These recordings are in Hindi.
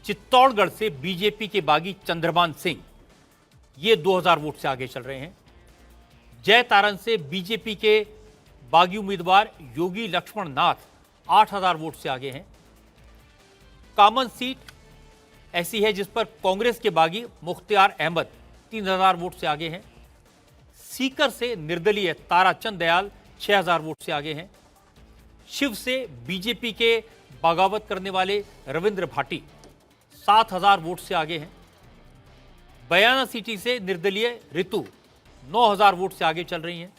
चित्तौड़गढ़ से बीजेपी के बागी चंद्रभान सिंह ये 2000 वोट से आगे चल रहे हैं। जय तारण से बीजेपी के बागी उम्मीदवार योगी लक्ष्मण नाथ 8000 वोट से आगे हैं। कामन सीट ऐसी है जिस पर कांग्रेस के बागी मुख्तियार अहमद 3000 वोट से आगे हैं। सीकर से निर्दलीय ताराचंद दयाल 6000 वोट से आगे हैं। शिव से बीजेपी के बगावत करने वाले रविंद्र भाटी 7000 वोट से आगे हैं। बयाना सिटी से निर्दलीय ऋतु 9000 वोट से आगे चल रही हैं।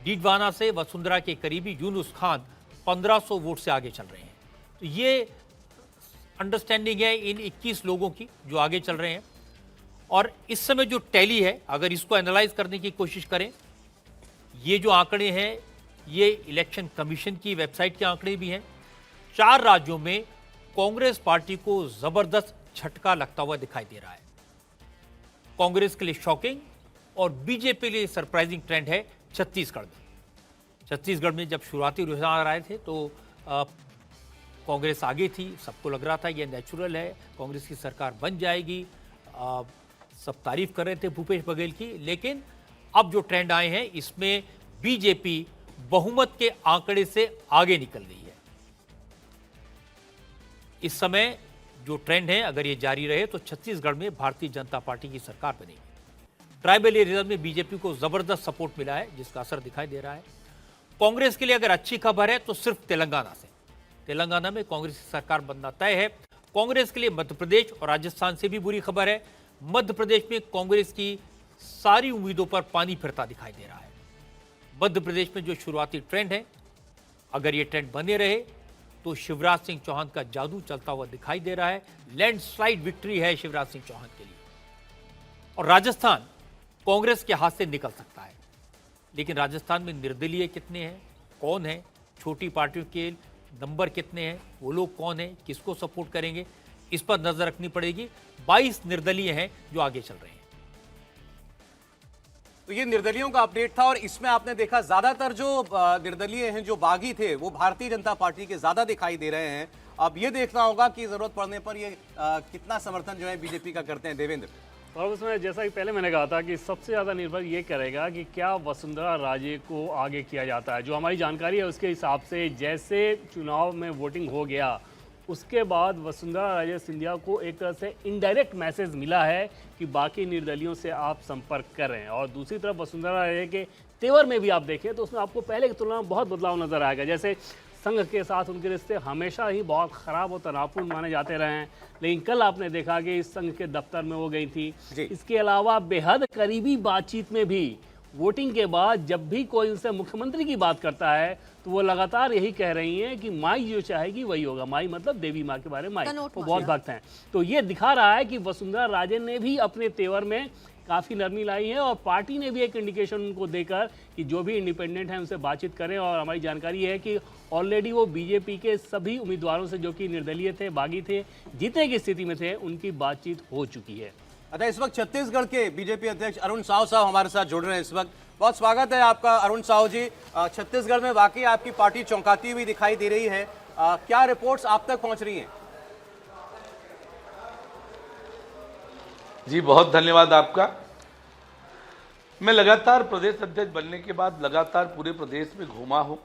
डीडवाना से वसुंधरा के करीबी यूनुस खान 1500 वोट से आगे चल रहे हैं। तो ये अंडरस्टैंडिंग है इन 21 लोगों की जो आगे चल रहे हैं। और इस समय जो टैली है, अगर इसको एनालाइज करने की कोशिश करें, ये जो आंकड़े हैं ये इलेक्शन कमीशन की वेबसाइट के आंकड़े भी हैं। 4 राज्यों में कांग्रेस पार्टी को जबरदस्त झटका लगता हुआ दिखाई दे रहा है। कांग्रेस के लिए शॉकिंग और बीजेपी के लिए सरप्राइजिंग ट्रेंड है छत्तीसगढ़ में। छत्तीसगढ़ में जब शुरुआती रुझान आ रहे थे तो कांग्रेस आगे थी, सबको लग रहा था ये नेचुरल है, कांग्रेस की सरकार बन जाएगी। सब तारीफ कर रहे थे भूपेश बघेल की, लेकिन अब जो ट्रेंड आए हैं इसमें बीजेपी बहुमत के आंकड़े से आगे निकल रही है। इस समय जो ट्रेंड है अगर ये जारी रहे तो छत्तीसगढ़ में भारतीय जनता पार्टी की सरकार बनेगी। ट्राइबल एरिया में बीजेपी को जबरदस्त सपोर्ट मिला है जिसका असर दिखाई दे रहा है। कांग्रेस के लिए अगर अच्छी खबर है तो सिर्फ तेलंगाना से। तेलंगाना में कांग्रेस की सरकार बनना तय है। कांग्रेस के लिए मध्य प्रदेश और राजस्थान से भी बुरी खबर है। मध्य प्रदेश में कांग्रेस की सारी उम्मीदों पर पानी फिरता दिखाई दे रहा है। मध्य प्रदेश में जो शुरुआती ट्रेंड है, अगर ये ट्रेंड बने रहे तो शिवराज सिंह चौहान का जादू चलता हुआ दिखाई दे रहा है। लैंडस्लाइड विक्ट्री है शिवराज सिंह चौहान के लिए। और राजस्थान कांग्रेस के हाथ से निकल सकता है, लेकिन राजस्थान में निर्दलीय कितने हैं, कौन है, छोटी पार्टियों के नंबर कितने हैं, वो लोग कौन है, किसको सपोर्ट करेंगे, इस पर नजर रखनी पड़ेगी। 22 निर्दलीय हैं जो आगे चल रहे हैं। तो ये निर्दलियों का अपडेट था और इसमें आपने देखा ज्यादातर जो निर्दलीय हैं, जो बागी थे, वो भारतीय जनता पार्टी के ज्यादा दिखाई दे रहे हैं। अब ये देखना होगा कि जरूरत पड़ने पर ये कितना समर्थन जो है बीजेपी का करते हैं। देवेंद्र, और उसमें जैसा कि पहले मैंने कहा था कि सबसे ज़्यादा निर्भर ये करेगा कि क्या वसुंधरा राजे को आगे किया जाता है। जो हमारी जानकारी है उसके हिसाब से जैसे चुनाव में वोटिंग हो गया उसके बाद वसुंधरा राजे सिंधिया को एक तरह से इनडायरेक्ट मैसेज मिला है कि बाकी निर्दलियों से आप संपर्क करें। और दूसरी तरफ वसुंधरा राजे के तेवर में भी आप देखें तो उसमें आपको पहले की तुलना में बहुत बदलाव नजर आएगा। जैसे संघ के साथ उनके रिश्ते हमेशा ही बहुत ख़राब और तनावपूर्ण माने जाते रहे हैं, लेकिन कल आपने देखा कि इस संघ के दफ्तर में वो गई थी। इसके अलावा बेहद करीबी बातचीत में भी वोटिंग के बाद जब भी कोई उनसे मुख्यमंत्री की बात करता है तो वो लगातार यही कह रही हैं कि माई जो चाहेगी वही होगा। माई मतलब देवी माँ के बारे में, माई वो बहुत भक्त हैं। तो ये दिखा रहा है कि वसुंधरा राजे ने भी अपने तेवर में काफ़ी नरमी लाई है और पार्टी ने भी एक इंडिकेशन उनको देकर कि जो भी इंडिपेंडेंट हैं उनसे बातचीत करें। और हमारी जानकारी है कि ऑलरेडी वो बीजेपी के सभी उम्मीदवारों से जो कि निर्दलीय थे, बागी थे, जीतने की स्थिति में थे, उनकी बातचीत हो चुकी है। अच्छा, इस वक्त छत्तीसगढ़ के बीजेपी अध्यक्ष अरुण साहू साहब हमारे साथ जुड़ रहे हैं इस वक्त। बहुत स्वागत है आपका अरुण साहू जी। छत्तीसगढ़ में वाकई आपकी पार्टी चौंकाती हुई दिखाई दे रही है, क्या रिपोर्ट्स आप तक पहुंच रही हैं? जी बहुत धन्यवाद आपका। मैं लगातार प्रदेश अध्यक्ष बनने के बाद लगातार पूरे प्रदेश में घूमा हूं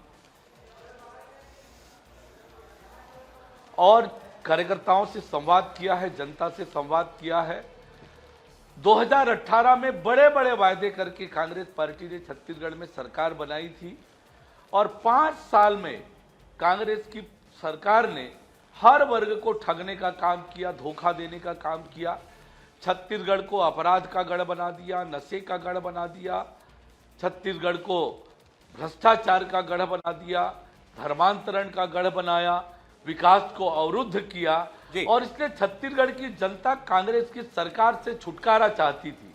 और कार्यकर्ताओं से संवाद किया है, जनता से संवाद किया है। 2018 में बड़े बड़े वायदे करके कांग्रेस पार्टी ने छत्तीसगढ़ में सरकार बनाई थी और 5 साल में कांग्रेस की सरकार ने हर वर्ग को ठगने का काम किया, धोखा देने का काम किया। छत्तीसगढ़ को अपराध का गढ़ बना दिया, नशे का गढ़ बना दिया, छत्तीसगढ़ को भ्रष्टाचार का गढ़ बना दिया, धर्मांतरण का गढ़ बनाया, विकास को अवरुद्ध किया। और इसलिए छत्तीसगढ़ की जनता कांग्रेस की सरकार से छुटकारा चाहती थी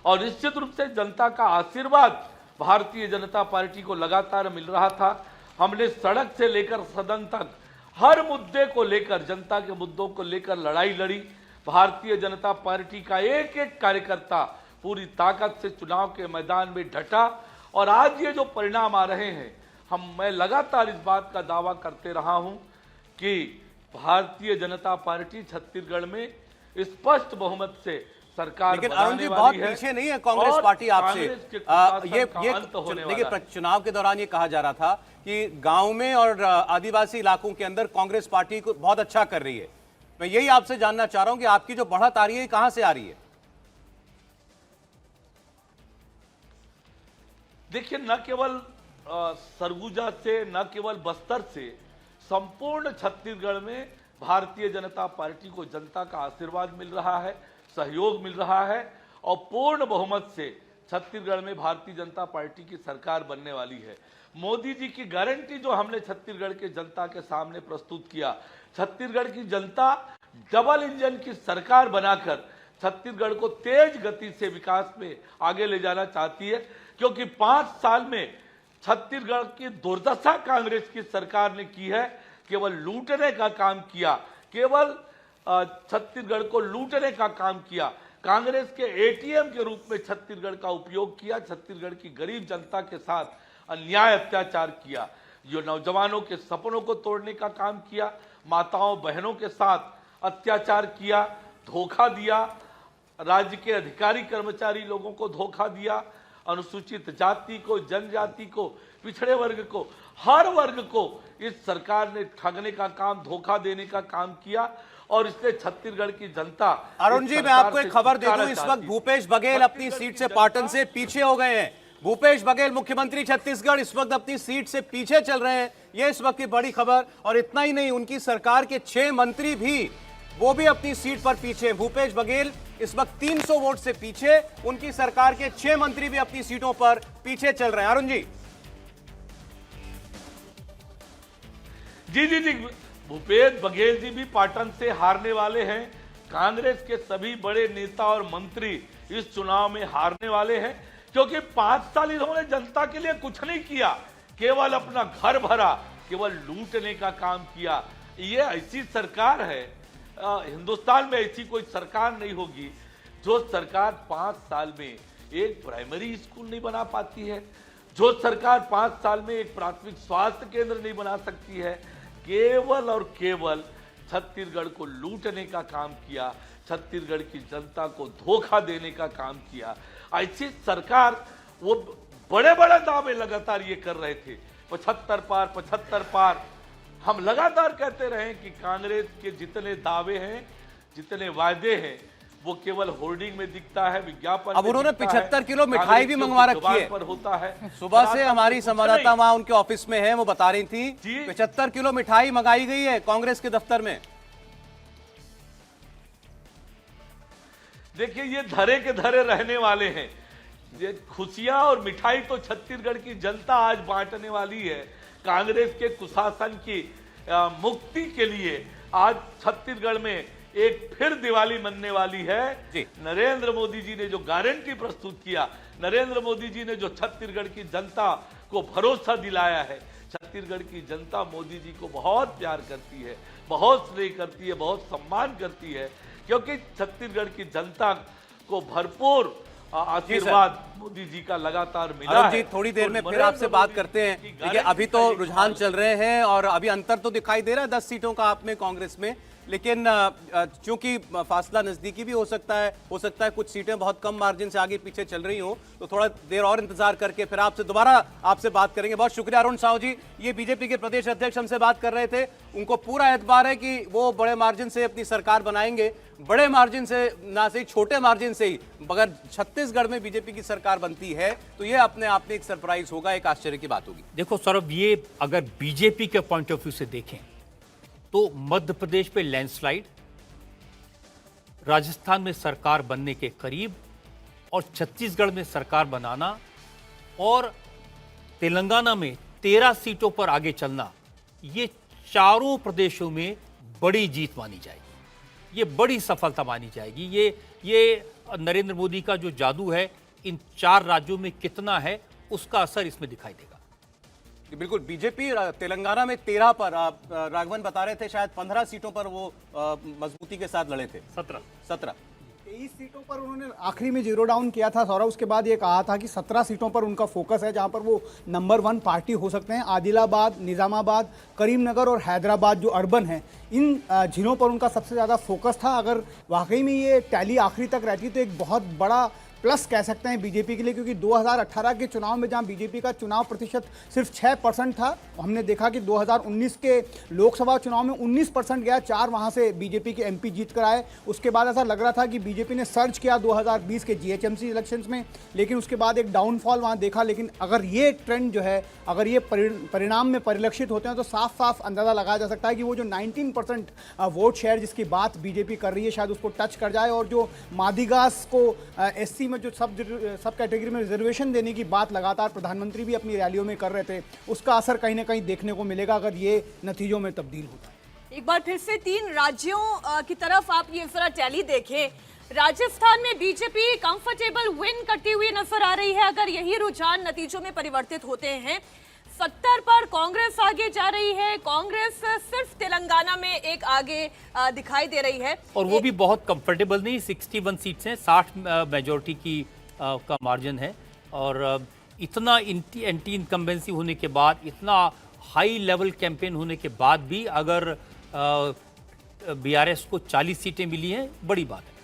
और निश्चित रूप से जनता का आशीर्वाद भारतीय जनता पार्टी को लगातार मिल रहा था। हमने सड़क से लेकर सदन तक हर मुद्दे को लेकर, जनता के मुद्दों को लेकर लड़ाई लड़ी। भारतीय जनता पार्टी का एक एक कार्यकर्ता पूरी ताकत से चुनाव के मैदान में डटा और आज ये जो परिणाम आ रहे हैं, मैं लगातार इस बात का दावा करते रहा हूं कि भारतीय जनता पार्टी छत्तीसगढ़ में स्पष्ट बहुमत से सरकार लेकिन अरुण बनाने जी बहुत वाली है पीछे नहीं है कांग्रेस और पार्टी आपसे। कांग्रेस के कुशासन ये का अंत होने देखिए वाला है। चुनाव के दौरान ये कहा जा रहा था कि गांव में और आदिवासी इलाकों के अंदर कांग्रेस पार्टी को बहुत अच्छा कर रही है। मैं यही आपसे जानना चाह रहा हूं कि आपकी जो बढ़त आ रही है कहां से आ रही है? देखिए, न केवल सरगुजा से, न केवल बस्तर से, संपूर्ण छत्तीसगढ़ में भारतीय जनता पार्टी को जनता का आशीर्वाद मिल रहा है, सहयोग मिल रहा है और पूर्ण बहुमत से छत्तीसगढ़ में भारतीय जनता पार्टी की सरकार बनने वाली है। मोदी जी की गारंटी जो हमने छत्तीसगढ़ के जनता के सामने प्रस्तुत किया, छत्तीसगढ़ की जनता डबल इंजन की सरकार बनाकर छत्तीसगढ़ को तेज गति से विकास में आगे ले जाना चाहती है, क्योंकि 5 साल में छत्तीसगढ़ की दुर्दशा कांग्रेस की सरकार ने की है। केवल लूटने का काम किया, केवल छत्तीसगढ़ को लूटने का काम किया। कांग्रेस के एटीएम के रूप में छत्तीसगढ़ का उपयोग किया, छत्तीसगढ़ की गरीब जनता के साथ अन्याय अत्याचार किया, जो नौजवानों के सपनों को तोड़ने का काम किया, माताओं बहनों के साथ अत्याचार किया, धोखा दिया, राज्य के अधिकारी कर्मचारी लोगों को धोखा दिया, अनुसूचित जाति को, जनजाति को, पिछड़े वर्ग को, हर वर्ग को इस सरकार ने ठगने का काम, धोखा देने का काम किया और इसलिए छत्तीसगढ़ की जनता। अरुण जी, मैं आपको एक खबर दे दूं, इस वक्त भूपेश बघेल अपनी सीट से पाटन से पीछे हो गए हैं। भूपेश बघेल मुख्यमंत्री छत्तीसगढ़ इस वक्त अपनी सीट से पीछे चल रहे हैं, ये इस वक्त की बड़ी खबर। और इतना ही नहीं, उनकी सरकार के 6 मंत्री भी वो भी अपनी सीट पर पीछे। भूपेश बघेल इस वक्त 300 वोट से पीछे, उनकी सरकार के 6 मंत्री भी अपनी सीटों पर पीछे चल रहे हैं। अरुण जी जी, भूपेश बघेल जी भी पाटन से हारने वाले हैं। कांग्रेस के सभी बड़े नेता और मंत्री इस चुनाव में हारने वाले हैं, क्योंकि 5 साल इन्होंने जनता के लिए कुछ नहीं किया, केवल अपना घर भरा, केवल लूटने का काम किया। ये ऐसी सरकार है, हिंदुस्तान में ऐसी कोई सरकार नहीं होगी जो सरकार 5 साल में एक प्राइमरी स्कूल नहीं बना पाती है, जो सरकार 5 साल में एक प्राथमिक स्वास्थ्य केंद्र नहीं बना सकती है। केवल और केवल छत्तीसगढ़ को लूटने का काम किया, छत्तीसगढ़ की जनता को धोखा देने का काम किया। ऐसी सरकार, वो बड़े बड़े दावे लगातार ये कर रहे थे, 75 पार। हम लगातार कहते रहे कि कांग्रेस के जितने दावे हैं, जितने वायदे हैं, वो केवल होर्डिंग में दिखता है, विज्ञापन। अब उन्होंने 75 किलो मिठाई भी मंगवा रखी है, पर होता है। सुबह से हमारी संवाददाता वहां उनके ऑफिस में है, वो बता रही थी 75 किलो मिठाई मंगाई गई है कांग्रेस के दफ्तर में। देखिए, ये धरे के धरे रहने वाले हैं। ये खुशियां और मिठाई तो छत्तीसगढ़ की जनता आज बांटने वाली है। कांग्रेस के कुशासन की मुक्ति के लिए आज छत्तीसगढ़ में एक फिर दिवाली मनने वाली है। नरेंद्र मोदी जी ने जो गारंटी प्रस्तुत किया, नरेंद्र मोदी जी ने जो छत्तीसगढ़ की जनता को भरोसा दिलाया है, छत्तीसगढ़ की जनता मोदी जी को बहुत प्यार करती है, बहुत स्नेह करती है, बहुत सम्मान करती है, क्योंकि छत्तीसगढ़ की जनता को भरपूर आशीर्वाद मोदी जी का लगातार मिला है। जी, थोड़ी देर में फिर आपसे बात करते हैं। देखिए, अभी तो रुझान चल रहे हैं और अभी अंतर तो दिखाई दे रहा है 10 सीटों का आप में कांग्रेस में, लेकिन चूंकि फासला नजदीकी भी हो सकता है कुछ सीटें बहुत कम मार्जिन से आगे पीछे चल रही हो, तो थोड़ा देर और इंतजार करके फिर आपसे दोबारा आपसे बात करेंगे। बहुत शुक्रिया अरुण साहू जी। ये बीजेपी के प्रदेश अध्यक्ष हमसे बात कर रहे थे, उनको पूरा एतबार है कि वो बड़े मार्जिन से अपनी सरकार बनाएंगे, बड़े मार्जिन से ना सही, छोटे मार्जिन से ही। अगर छत्तीसगढ़ में बीजेपी की सरकार बनती है तो ये अपने आप में एक सरप्राइज होगा, एक आश्चर्य की बात होगी। देखो सौरभ, ये अगर बीजेपी के पॉइंट ऑफ व्यू से देखें तो मध्य प्रदेश पे लैंडस्लाइड, राजस्थान में सरकार बनने के करीब और छत्तीसगढ़ में सरकार बनाना और तेलंगाना में 13 सीटों पर आगे चलना, ये चारों प्रदेशों में बड़ी जीत मानी जाएगी, ये बड़ी सफलता मानी जाएगी। ये नरेंद्र मोदी का जो जादू है इन 4 राज्यों में कितना है, उसका असर इसमें दिखाई देगा। बिल्कुल, बीजेपी तेलंगाना में 13 पर, राघवन बता रहे थे शायद 15 सीटों पर वो मजबूती के साथ लड़े थे। 17 23 सीटों पर उन्होंने आखिरी में जीरो डाउन किया था सौरभ, उसके बाद ये कहा था कि 17 सीटों पर उनका फोकस है जहां पर वो नंबर 1 पार्टी हो सकते हैं। आदिलाबाद, निजामाबाद, करीमनगर और हैदराबाद जो अर्बन है, इन जिलों पर उनका सबसे ज़्यादा फोकस था। अगर वाकई में ये टैली आखिरी तक रहती तो एक बहुत बड़ा प्लस कह सकते हैं बीजेपी के लिए, क्योंकि 2018 के चुनाव में जहां बीजेपी का चुनाव प्रतिशत सिर्फ 6% था, हमने देखा कि 2019 के लोकसभा चुनाव में 19% गया, 4 वहां से बीजेपी के एमपी जीत कर आए। उसके बाद ऐसा लग रहा था कि बीजेपी ने सर्ज किया 2020 के जीएचएमसी इलेक्शंस में, लेकिन उसके बाद एक डाउनफॉल वहां देखा। लेकिन अगर ये ट्रेंड जो है, अगर ये परिणाम में परिलक्षित होते हैं तो साफ साफ अंदाजा लगाया जा सकता है कि वो जो 19% वोट शेयर जिसकी बात बीजेपी कर रही है शायद उसको टच कर जाए, और जो मादिगास को एससी में जो सब कैटेगरी में रिजर्वेशन देने की बात लगातार प्रधानमंत्री भी अपनी रैलियों में कर रहे थे, उसका असर कहीं ना कहीं देखने को मिलेगा अगर ये नतीजों में तब्दील होता है। एक बार फिर से 3 राज्यों की तरफ आप ये जरा टैली देखें। राजस्थान में बीजेपी कंफर्टेबल विन करती हुई नजर आ रही है। अगर यही रुझान नतीजों में परिवर्तित होते हैं, 70 पर कांग्रेस आगे जा रही है। कांग्रेस सिर्फ तेलंगाना में एक आगे दिखाई दे रही है, और वो भी बहुत कंफर्टेबल नहीं। 61 सीट्स हैं, 60 मेजोरिटी की का मार्जिन है, और इतना एंटी इनकम्बेंसी होने के बाद, इतना हाई लेवल कैंपेन होने के बाद भी अगर बीआरएस को 40 सीटें मिली हैं, बड़ी बात है।